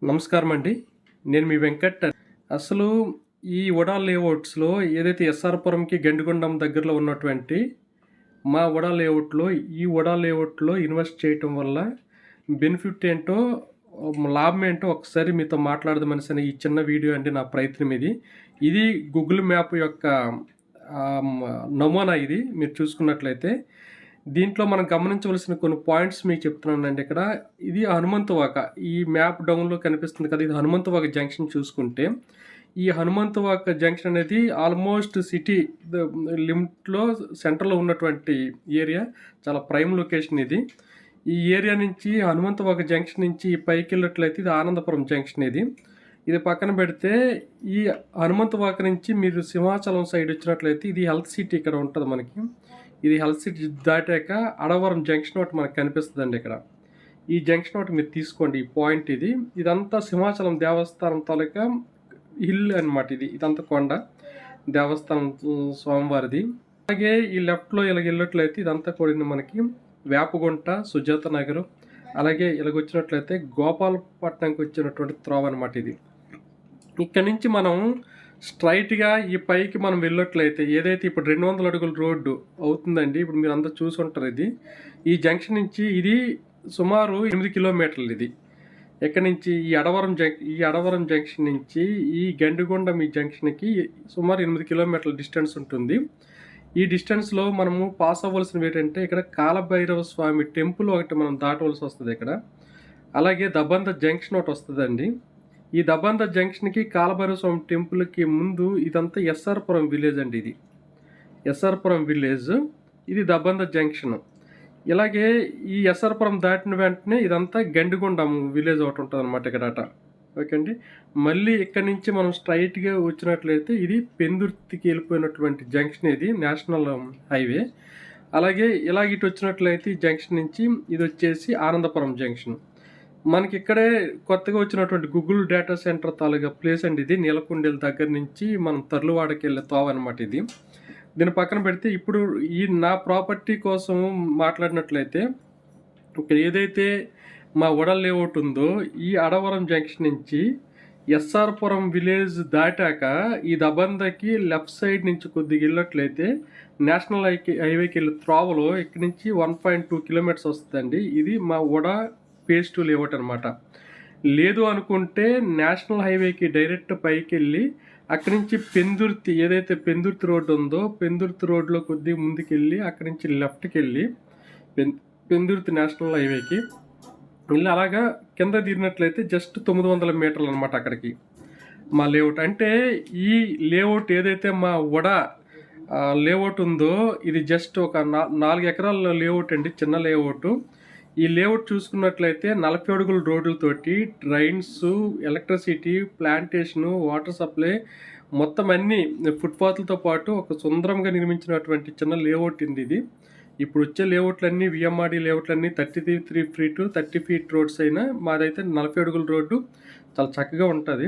నమస్కారం అండి. నేను మీ వెంకట్. అసలు ఈ ఉడా లేఅవుట్స్‌లో ఏదైతే ఎస్ఆర్‌పురంకి గండిగొండం దగ్గరలో ఉన్నటువంటి మా ఉడా లేఅవుట్‌లో ఈ ఉడా లేఅవుట్‌లో ఇన్వెస్ట్ చేయటం వల్ల బెనిఫిట్ ఏంటో, లాభం ఏంటో ఒకసారి మీతో మాట్లాడదామనేసి ఈ చిన్న వీడియో అండి నా ప్రయత్నం ఇది. ఇది గూగుల్ మ్యాప్ యొక్క ఆహ్, నమూనా ఇది మీరు చూసుకున్నట్లయితే. దీంట్లో మనం గమనించవలసిన కొన్ని పాయింట్స్ మీకు చెప్తున్నానండి ఇక్కడ. ఇది హనుమంతువాక. ఈ మ్యాప్ డౌన్‌లో కనిపిస్తుంది కదా! ఇది హనుమంతువాక జంక్షన్ చూసుకుంటే, ఈ హనుమంతువాక జంక్షన్ అనేది ఆల్మోస్ట్ సిటీ ద లిమిట్‌లో సెంటర్‌లో ఉన్నటువంటి ఏరియా. చాలా ప్రైమ్ లొకేషన్ ఇది. ఈ ఏరియా నుంచి హనుమంతువాక జంక్షన్ నుంచి పైకెళ్ళినట్లయితే ఇది ఆనందపురం జంక్షన్ ఇది. ఇది పక్కన పెడితే ఈ హనుమంతువాక నుంచి మీరు సింహాచలం సైడ్ వచ్చినట్లయితే ఇది హెల్త్ సిటీ ఇక్కడ ఉంటది మనకి. ఇది హెల్త్ సిటీ దాటాక అడవరం జంక్షన్ ఒకటి మనకు కనిపిస్తుందండి ఇక్కడ. ఈ జంక్షన్ ఒకటి మీరు తీసుకోండి. ఈ పాయింట్ ఇది. ఇదంతా సింహాచలం దేవస్థానం తాలూకా హిల్ అనమాట ఇది. ఇదంతా కొండ. దేవస్థానం స్వామివారిది. అలాగే ఈ లెఫ్ట్‌లో ఇలాగ వెళ్ళినట్లయితే ఇదంతా కూడా మనకి వేపగుంట, సుజాత నగరు, అలాగే ఇలాగొచ్చినట్లయితే గోపాలపట్నంకి వచ్చినటువంటి త్రోవ అనమాట ఇది. ఇక్కడి నుంచి మనం స్ట్రైట్‌గా ఈ పైకి మనం వెళ్ళినట్లయితే ఏదైతే ఇప్పుడు 200 అడుగుల రోడ్డు అవుతుందండి. ఇప్పుడు మీరంతా చూసుంటారు ఇది. ఈ జంక్షన్ నుంచి ఇది సుమారు 8 కిలోమీటర్లు ఇది. ఎక్కడి నుంచి ఈ అడవరం జంక్షన్ నుంచి ఈ గండిగొండం ఈ జంక్షన్‌కి సుమారు 8 కిలోమీటర్ల డిస్టెన్స్ ఉంటుంది. ఈ డిస్టెన్స్‌లో మనము పాస్ అవ్వాల్సినవి ఏంటంటే ఇక్కడ కాలభైరవ స్వామి టెంపుల్ ఒకటి మనం దాటవలసి వస్తది ఇక్కడ. అలాగే దబంద జంక్షన్ ఒకటి వస్తదండి. ఈ దబంద జంక్షన్‌కి కాలభైరవ స్వామి టెంపుల్‌కి ముందు ఇదంతా ఎస్ఆర్‌పురం విలేజ్ అండి ఇది. ఎస్ఆర్‌పురం విలేజ్. ఇది దబంద జంక్షన్. ఇలాగే ఈ ఎస్ఆర్‌పురం దాటిన వెంటనే ఇదంతా గండిగొండం విలేజ్ ఒకటి ఉంటదనమాట ఇక్కడట. ఓకే అండి. మళ్ళీ ఇక్కడి నుంచి మనం స్ట్రైట్‌గా వచ్చినట్లయితే ఇది పెందుర్తికి వెళ్ళిపోయినటువంటి జంక్షన్ ఇది. National highway. అలాగే ఇలాగ ఇటు వచ్చినట్లయితే ఈ జంక్షన్ నుంచి ఇదొచ్చేసి ఆనందపురం జంక్షన్. మనకి ఇక్కడే కొత్తగా వచ్చినటువంటి గూగుల్ డేటా సెంటర్ తాలూకా ప్లేస్ అండి ఇది. నీలకుండేల దగ్గర నుంచి మనం తర్లువాడకి వెళ్ళే తోవ అనమాట ఇది. దీని పక్కన పెడితే ఇప్పుడు ఈ నా ప్రాపర్టీ కోసం మాట్లాడినట్లయితే ఇక్కడ ఏదైతే మా ఉడల్ లేఅవుట్ ఉందో ఈ అడవరం జంక్షన్ నుంచి ఎస్ఆర్‌పురం విలేజ్ దాటాక ఈ దబందకి లెఫ్ట్ సైడ్ నుంచి కొద్దిగా వెళ్ళినట్లయితే నేషనల్ హైవేకి వెళ్ళే త్రోవలో ఇక్కడి నుంచి 1.2 కిలోమీటర్స్ వస్తుందండి. ఇది మా ఫేజ్ 2 లేఅవుట్ అనమాట. లేదు అనుకుంటే నేషనల్ హైవేకి డైరెక్ట్ పైకెళ్ళి అక్కడి నుంచి పెందుర్తి ఏదైతే పెందుర్తి రోడ్డు ఉందో పెందుర్తి రోడ్లో కొద్దిగా ముందుకెళ్ళి అక్కడి నుంచి లెఫ్ట్కి వెళ్ళి పెందుర్తి నేషనల్ హైవేకి వెళ్ళి అలాగా కింద దిగినట్లయితే జస్ట్ 900 మీటర్లు అనమాట అక్కడికి మా లేఅవుట్. అంటే ఈ లేఅవుట్ ఏదైతే మా లేఅవుట్ ఉందో ఇది జస్ట్ ఒక 4 ఎకరాల లేఅవుట్ అండి. చిన్న లేఅవుట్. ఈ లేఅవుట్ చూసుకున్నట్లయితే 40 అడుగుల రోడ్లతోటి drains, electricity, plantation, water supply మొత్తం అన్నీ ఫుట్‌పాత్‌లతో పాటు ఒక సుందరంగా నిర్మించినటువంటి చిన్న లేఅవుట్ అండి ఇది. ఇప్పుడు వచ్చే లేఅవుట్లన్నీ వీఎంఆర్‌డీ లేఅవుట్లన్నీ 33 ఫీట్ 30 ఫీట్ రోడ్స్ అయినా మాదైతే 40 అడుగుల రోడ్డు చాలా చక్కగా ఉంటది.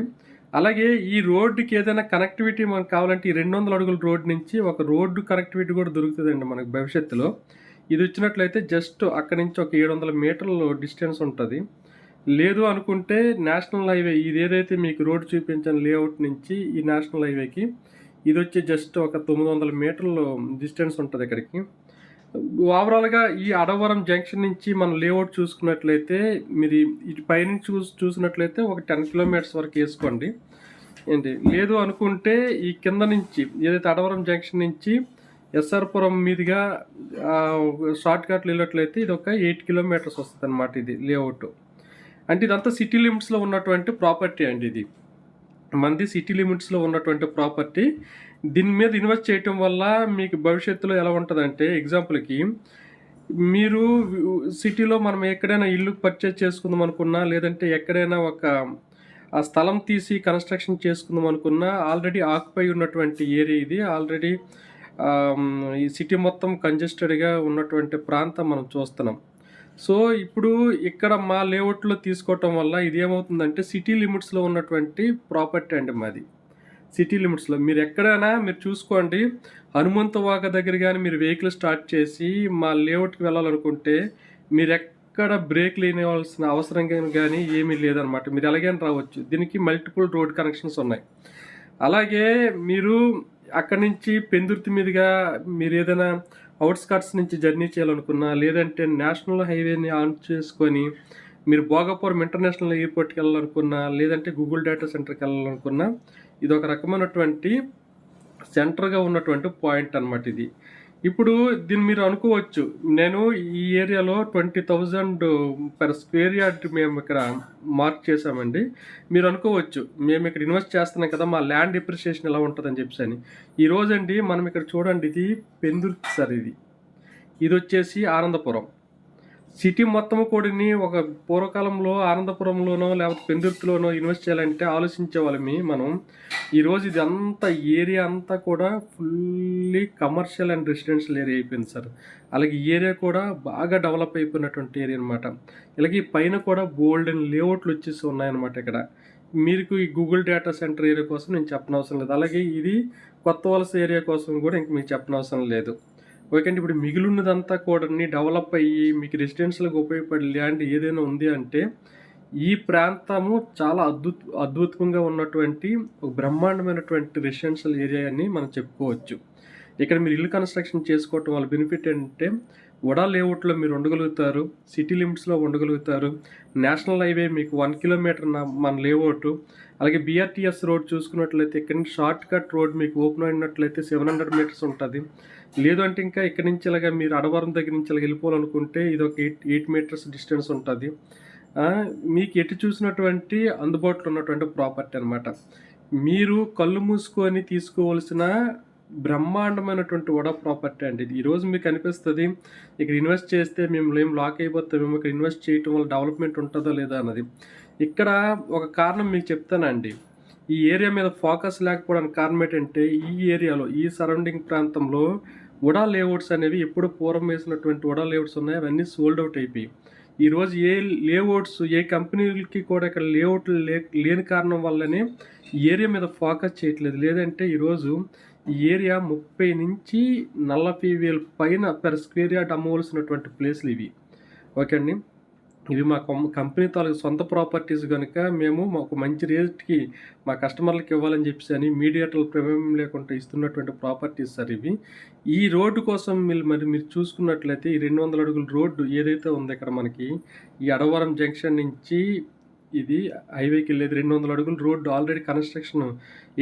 అలాగే ఈ రోడ్డుకి ఏదైనా కనెక్టివిటీ మనకు కావాలంటే ఈ 200 అడుగుల రోడ్ నుంచి ఒక రోడ్డు కనెక్టివిటీ కూడా దొరుకుతదండి మనకు భవిష్యత్తులో. ఇది వచ్చినట్లయితే జస్ట్ అక్కడి నుంచి ఒక 700 మీటర్లు డిస్టెన్స్ ఉంటది. లేదు అనుకుంటే నేషనల్ హైవే ఇది ఏదైతే మీకు రోడ్ చూపించిన లేఅవుట్ నుంచి ఈ నేషనల్ హైవేకి ఇదొచ్చి జస్ట్ ఒక 900 మీటర్లు డిస్టెన్స్ ఉంటది ఇక్కడికి. ఓవరాల్‌గా ఈ అడవరం జంక్షన్ నుంచి మనం లేఅవుట్ చూసుకున్నట్లయితే మీరు ఇటు పైనుంచి చూసినట్లయితే ఒక 10 కిలోమీటర్స్ వరకు ఏసుకోండి. ఏంటి లేదు అనుకుంటే ఈ కింద నుంచి ఏదైతే అడవరం జంక్షన్ నుంచి ఎస్ఆర్‌పురం మీదుగా షార్ట్ కట్లు వెళ్ళినట్లయితే ఇది ఒక 8 కిలోమీటర్స్ వస్తదనమాట ఇది లేఅవుట్. అంటే ఇదంతా సిటీ లిమిట్స్‌లో ఉన్నటువంటి ప్రాపర్టీ అండి ఇది. మనది సిటీ లిమిట్స్‌లో ఉన్నటువంటి ప్రాపర్టీ. దీని మీద ఇన్వెస్ట్ చేయటం వల్ల మీకు భవిష్యత్తులో ఎలా ఉంటదంటే ఎగ్జాంపుల్‌కి మీరు సిటీలో మనం ఎక్కడైనా ఇల్లు పర్చేజ్ చేసుకుందాం అనుకున్నా, లేదంటే ఎక్కడైనా ఒక ఆ స్థలం తీసి కన్‌స్ట్రక్షన్ చేసుకుందాం అనుకున్నా ఆల్రెడీ ఆక్యుపై ఉన్నటువంటి ఏరియా ఇది. ఆల్రెడీ ఈ సిటీ మొత్తం కంజెస్టెడ్‌గా ఉన్నటువంటి ప్రాంతం మనం చూస్తున్నాం. సో, ఇప్పుడు ఇక్కడ మా లేఅవుట్‌లో తీసుకోవటం వల్ల ఇదేమవుతుందంటే సిటీ లిమిట్స్‌లో ఉన్నటువంటి ప్రాపర్టీ అండి మాది. సిటీ లిమిట్స్‌లో మీరెక్కడైనా మీరు చూసుకోండి. హనుమంతవాక దగ్గర గాని మీరు వెహికల్ స్టార్ట్ చేసి మా లేఅవుట్‌కి వెళ్ళాలనుకుంటే మీరెక్కడ ఎక్కడ బ్రేక్ లేనివాల్సిన అవసరం కానీ ఏమీ లేదనమాట. మీరు ఎలాగైనా రావచ్చు. దీనికి మల్టిపుల్ రోడ్ కనెక్షన్స్ ఉన్నాయి. అలాగే మీరు అక్కడి నుంచి పెందుర్తి మీదుగా మీరు ఏదైనా అవుట్స్కట్స్ నుంచి జర్నీ చేయాలనుకున్నా, లేదంటే నేషనల్ హైవేని ఆన్ చేసుకొని మీరు భోగాపురం ఇంటర్నేషనల్ ఎయిర్పోర్ట్కి వెళ్ళాలనుకున్నా, లేదంటే గూగుల్ డేటా సెంటర్కి వెళ్ళాలనుకున్నా, ఇది ఒక రకమైనటువంటి సెంటర్గా ఉన్నటువంటి పాయింట్ అనమాట ఇది. ఇప్పుడు దీన్ని మీరు అనుకోవచ్చు, నేను ఈ ఏరియాలో 20,000 పర్ స్క్వేర్ యార్డ్ మేము ఇక్కడ మార్క్ చేసామండి. మీరు అనుకోవచ్చు, మేము ఇక్కడ ఇన్వెస్ట్ చేస్తున్నాం కదా, మా ల్యాండ్ డిప్రిషియేషన్ ఎలా ఉంటుందని చెప్పేసి. ఈ రోజండి మనం ఇక్కడ చూడండి, ఇది పెందుర్తి సార్. ఇది వచ్చేసి ఆనందపురం సిటీ మొత్తం కూడాని. ఒక పూర్వకాలంలో ఆనందపురంలోనో లేకపోతే పెందుర్తిలోనో ఇన్వెస్ట్ చేయాలంటే ఆలోచించేవాళ్ళమి మనం. ఈరోజు ఇది అంతా ఏరియా అంతా కూడా fully commercial and residential area అయిపోయింది సార్. అలాగే ఈ ఏరియా కూడా బాగా డెవలప్ అయిపోయినటువంటి ఏరియా అనమాట. ఇలాగే పైన కూడా గోల్డెన్ లేఅవుట్లు వచ్చేసి ఉన్నాయన్నమాట. ఇక్కడ మీకు ఈ గూగుల్ డేటా సెంటర్ ఏరియా కోసం నేను చెప్పనవసరం లేదు. అలాగే ఇది కొత్త వలస ఏరియా కోసం కూడా ఇంక మీకు చెప్పనవసరం లేదు. ఓకే అండి. ఇప్పుడు మిగిలినదంతా కూడా డెవలప్ అయ్యి మీకు రెసిడెన్షియల్గా ఉపయోగపడే ల్యాండ్ ఏదైనా ఉంది అంటే ఈ ప్రాంతము చాలా అద్భుతంగా ఉన్నటువంటి ఒక బ్రహ్మాండమైనటువంటి రెసిడెన్షియల్ ఏరియా అని మనం చెప్పుకోవచ్చు. ఇక్కడ మీరు ఇల్లు కన్స్ట్రక్షన్ చేసుకోవటం వల్ల బెనిఫిట్ ఏంటంటే వడా లేఅవుట్లో మీరు ఉండగలుగుతారు, సిటీ లిమిట్స్లో ఉండగలుగుతారు. నేషనల్ హైవే మీకు 1 కిలోమీటర్ మన లేఅవుట్. అలాగే BRTS రోడ్ చూసుకున్నట్లయితే ఇక్కడ నుంచి షార్ట్ కట్ రోడ్ మీకు ఓపెన్ అయినట్లయితే 700 మీటర్స్ ఉంటుంది. లేదు అంటే ఇంకా ఇక్కడ నుంచి ఇలాగ మీరు అడవరం దగ్గర నుంచి ఇలా వెళ్ళిపోవాలనుకుంటే ఇది ఒక 8 మీటర్స్ డిస్టెన్స్ ఉంటుంది. మీకు ఎటు చూసినటువంటి అందుబాటులో ఉన్నటువంటి ప్రాపర్టీ అనమాట. మీరు కళ్ళు మూసుకొని తీసుకోవాల్సిన బ్రహ్మాండమైనటువంటి వడా ప్రాపర్టీ అండి ఇది. ఈరోజు మీకు అనిపిస్తుంది ఇక్కడ ఇన్వెస్ట్ చేస్తే మేము ఏం లాక్ అయిపోతాం, మేము ఇక్కడ ఇన్వెస్ట్ చేయటం వల్ల డెవలప్మెంట్ ఉంటుందో లేదా అన్నది. ఇక్కడ ఒక కారణం మీకు చెప్తానండి. ఈ ఏరియా మీద ఫోకస్ లేకపోవడానికి కారణం ఏంటంటే ఈ ఏరియాలో ఈ సరౌండింగ్ ప్రాంతంలో వడా లేఅవుట్స్ అనేవి ఎప్పుడు పూర్వం వేసినటువంటి వడా లేఅవుట్స్ ఉన్నాయి, అవన్నీ సోల్డ్ అవుట్ అయిపోయి. ఈరోజు ఏ లేఅవుట్స్ ఏ కంపెనీలకి కూడా ఇక్కడ లేఅవుట్లు లేని కారణం వల్లనే ఈ ఏరియా మీద ఫోకస్ చేయట్లేదు. లేదంటే ఈరోజు ఈ ఏరియా 30 నుంచి 40,000 పైన పర్ స్క్వేర్ యార్డ్ అమ్మవలసినటువంటి ప్లేస్లు ఇవి. ఓకే అండి. ఇవి మా కంపెనీ తాలూకు సొంత ప్రాపర్టీస్ కనుక మేము మాకు మంచి రేట్కి మా కస్టమర్లకు ఇవ్వాలని చెప్పేసి అని మీడియేటర్ల ప్రమేయం లేకుండా ఇస్తున్నటువంటి ప్రాపర్టీస్ సార్ ఇవి. ఈ రోడ్డు కోసం మీరు చూసుకున్నట్లయితే ఈ 200 అడుగుల రోడ్డు ఏదైతే ఉందో ఇక్కడ మనకి ఈ అడవరం జంక్షన్ నుంచి ఇది హైవేకి వెళ్ళేది 200 అడుగుల రోడ్డు ఆల్రెడీ కన్స్ట్రక్షన్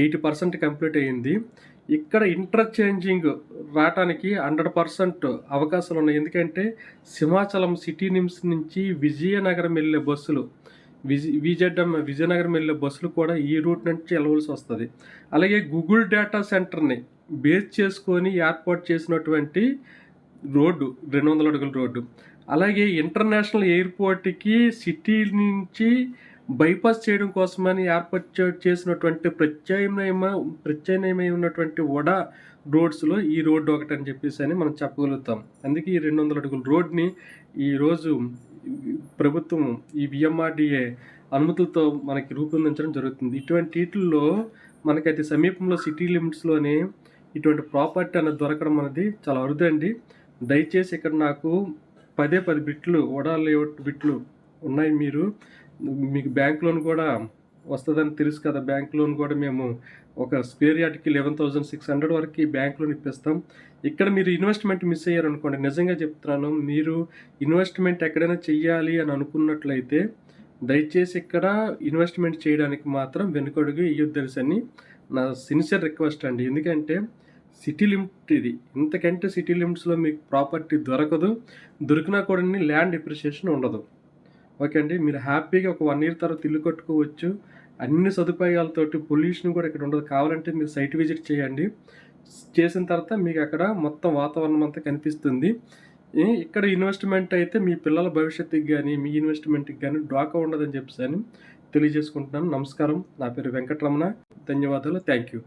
80% కంప్లీట్ అయ్యింది. ఇక్కడ ఇంటర్చేంజింగ్ రావడానికి 100% అవకాశాలు ఉన్నాయి. ఎందుకంటే సింహాచలం సిటీ నిమ్స్ నుంచి విజయనగరం వెళ్ళే బస్సులు విజయనగరం వెళ్ళే బస్సులు కూడా ఈ రూట్ నుంచి వెళ్ళవలసి వస్తుంది. అలాగే గూగుల్ డేటా సెంటర్ని బేస్ చేసుకొని ఏర్పాటు చేసినటువంటి రోడ్డు 200 అడుగుల రోడ్డు. అలాగే ఇంటర్నేషనల్ ఎయిర్పోర్ట్కి సిటీ నుంచి బైపాస్ చేయడం కోసమని ఏర్పాటు చేసినటువంటి ప్రత్యామ్నాయమై ఉన్నటువంటి వడా రోడ్స్లో ఈ రోడ్డు ఒకటి అని చెప్పేసి అని మనం చెప్పగలుగుతాం. అందుకే ఈ 200 అడుగుల రోడ్ని ఈరోజు ప్రభుత్వం ఈ VMRDA అనుమతులతో మనకి రూపొందించడం జరుగుతుంది. ఇటువంటి వీటిల్లో మనకైతే సమీపంలో సిటీ లిమిట్స్లోనే ఇటువంటి ప్రాపర్టీ అనేది దొరకడం అనేది చాలా అరుదండి. దయచేసి ఇక్కడ నాకు 10 బిట్లు వడా లేఅవుట్ బిట్లు ఉన్నాయి. మీకు బ్యాంక్ లోన్ కూడా వస్తుందని తెలుసు కదా. బ్యాంక్ లోన్ కూడా మేము ఒక స్క్వేర్ యార్డ్కి 11,600 వరకు బ్యాంక్ లోన్ ఇప్పిస్తాం. ఇక్కడ మీరు ఇన్వెస్ట్మెంట్ మిస్ అయ్యారనుకోండి, నిజంగా చెప్తున్నాను, మీరు ఇన్వెస్ట్మెంట్ ఎక్కడైనా చెయ్యాలి అని అనుకున్నట్లయితే దయచేసి ఇక్కడ ఇన్వెస్ట్మెంట్ చేయడానికి మాత్రం వెనుకడుగు ఇయ్యొద్దని నా సిన్సియర్ రిక్వెస్ట్ అండి. ఎందుకంటే సిటీ లిమిట్ ఇది. ఇంతకంటే సిటీ లిమిట్స్లో మీకు ప్రాపర్టీ దొరికినా కూడా ల్యాండ్ డిప్రిషియేషన్ ఉండదు. ఓకే అండి. మీరు హ్యాపీగా ఒక 1 ఇయర్ తర్వాత ఇల్లు కట్టుకోవచ్చు. అన్ని సదుపాయాలతోటి, పొల్యూషన్ కూడా ఇక్కడ ఉండదు. కావాలంటే మీరు సైట్ విజిట్ చేయండి. చేసిన తర్వాత మీకు అక్కడ మొత్తం వాతావరణం అంతా కనిపిస్తుంది. ఇక్కడ ఇన్వెస్ట్మెంట్ అయితే మీ పిల్లల భవిష్యత్తుకి కానీ మీ ఇన్వెస్ట్మెంట్కి కానీ డాకా ఉండదని చెప్పేసి తెలియజేసుకుంటున్నాను. నమస్కారం. నా పేరు వెంకటరమణ. ధన్యవాదాలు. Thank you.